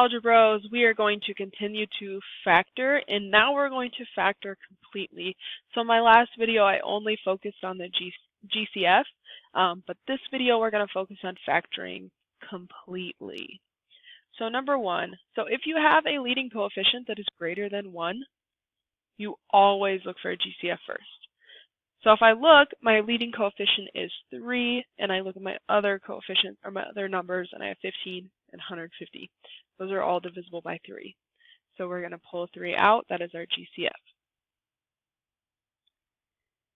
algebras, we are going to continue to factor, and now we're going to factor completely. So in my last video, I only focused on the GCF, but this video, we're going to focus on factoring completely. So number one, so if you have a leading coefficient that is greater than 1, you always look for a GCF first. So if I look, my leading coefficient is 3, and I look at my other coefficient, or my other numbers, and I have 15 and 150. Those are all divisible by 3. So we're going to pull 3 out. That is our GCF.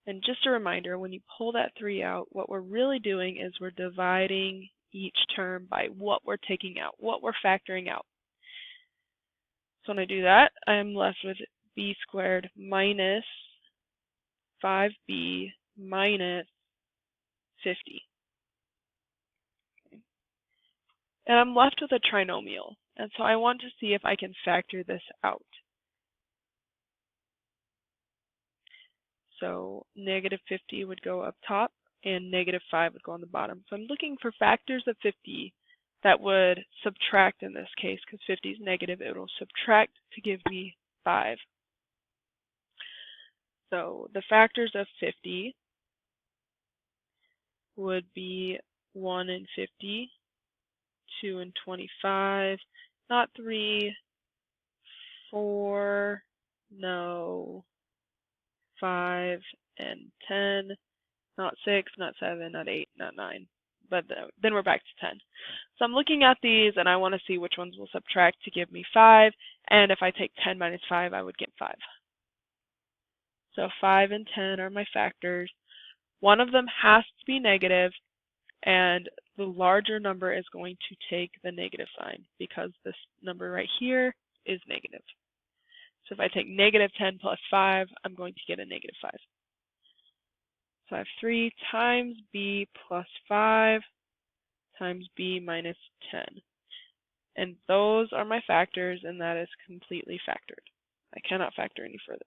And just a reminder, when you pull that 3 out, what we're really doing is we're dividing each term by what we're taking out, what we're factoring out. So when I do that, I'm left with b squared minus 5b minus 50. Okay. And I'm left with a trinomial. And so I want to see if I can factor this out. So negative 50 would go up top, and negative 5 would go on the bottom. So I'm looking for factors of 50 that would subtract in this case, because 50 is negative. It will subtract to give me 5. So the factors of 50 would be 1 and 50, 2 and 25, not 3, 4, no, 5 and 10, not 6, not 7, not 8, not 9. But then we're back to 10. So I'm looking at these and I want to see which ones will subtract to give me 5. And if I take 10 minus 5, I would get 5. So 5 and 10 are my factors. One of them has to be negative, and the larger number is going to take the negative sign because this number right here is negative. So if I take negative 10 plus 5, I'm going to get a negative 5. So I have 3 times b plus 5 times b minus 10. And those are my factors, and that is completely factored. I cannot factor any further.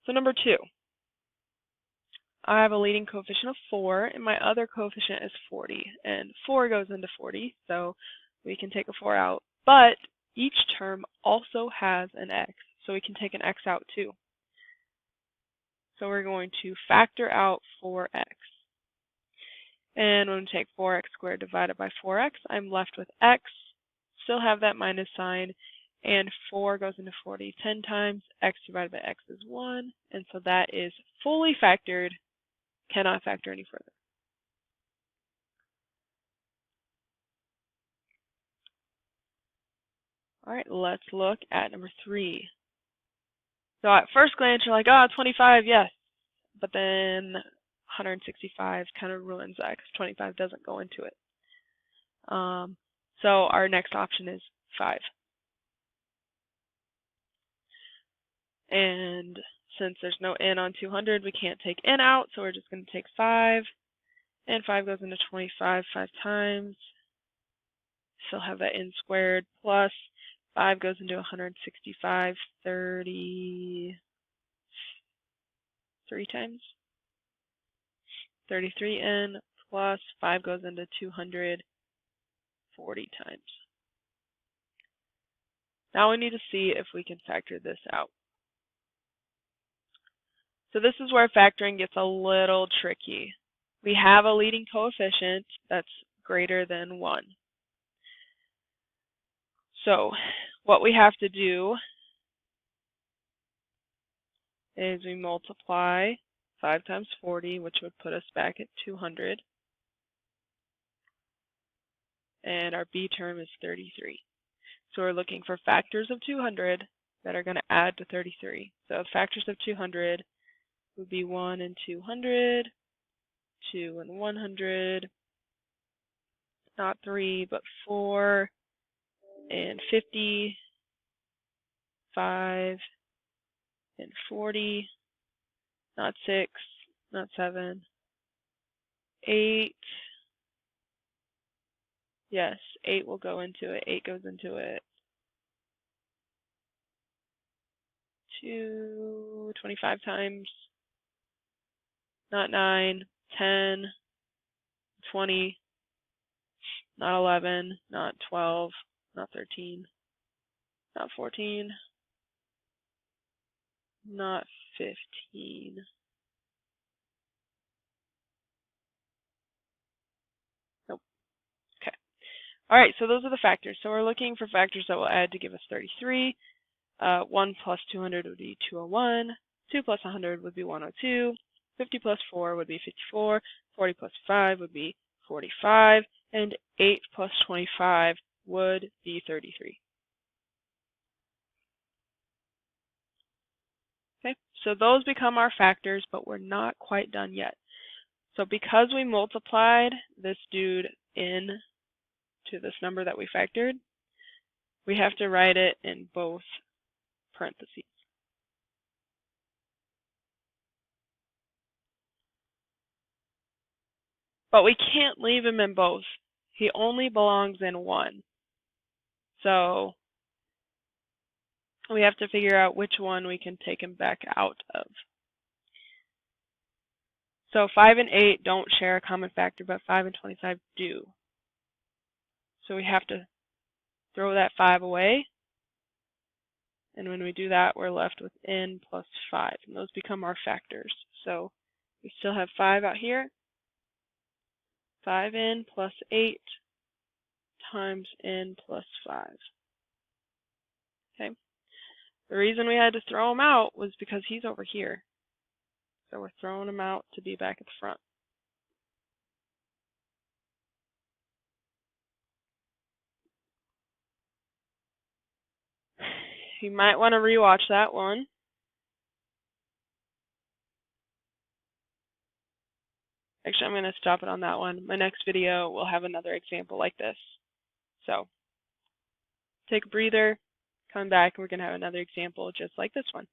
So number 2, I have a leading coefficient of 4, and my other coefficient is 40. And 4 goes into 40, so we can take a 4 out. But each term also has an x, so we can take an x out too. So we're going to factor out 4x. And when we take 4x squared divided by 4x, I'm left with x. Still have that minus sign. And 4 goes into 40 10 times. X divided by x is 1. And so that is fully factored. Cannot factor any further. All right, let's look at number 3. So at first glance, you're like, oh, 25, yes. But then 165 kind of ruins that because 25 doesn't go into it. So our next option is 5. And since there's no n on 200, we can't take n out, so we're just going to take 5. And 5 goes into 25 5 times. Still have that n squared plus 5 goes into 165 33 times. 33n plus 5 goes into 240 times. Now we need to see if we can factor this out. So this is where factoring gets a little tricky. We have a leading coefficient that's greater than 1. So what we have to do is we multiply 5 times 40, which would put us back at 200. And our b term is 33. So we're looking for factors of 200 that are going to add to 33. So factors of 200 would be 1 and 200, 2 and 100, not 3, but 4 and 50, 5 and 40, not 6, not 7, 8, yes, 8 will go into it, 8 goes into it, 25 times, not 9, 10, 20, not 11, not 12, not 13, not 14, not 15. Nope. Okay. All right, so those are the factors. So we're looking for factors that will add to give us 33. 1 plus 200 would be 201. 2 plus 100 would be 102. 50 plus 4 would be 54. 40 plus 5 would be 45. And 8 plus 25 would be 33. Okay, so those become our factors, but we're not quite done yet. So because we multiplied this dude in to this number that we factored, we have to write it in both parentheses. But we can't leave him in both. He only belongs in one. So we have to figure out which one we can take him back out of. So 5 and 8 don't share a common factor, but 5 and 25 do. So we have to throw that 5 away. And when we do that, we're left with n plus 5. And those become our factors. So we still have 5 out here. 5n plus 8 times n plus 5. Okay. The reason we had to throw him out was because he's over here. So we're throwing him out to be back at the front. You might want to rewatch that one. Actually, I'm going to stop it on that one. My next video will have another example like this. So take a breather, come back, and we're going to have another example just like this one.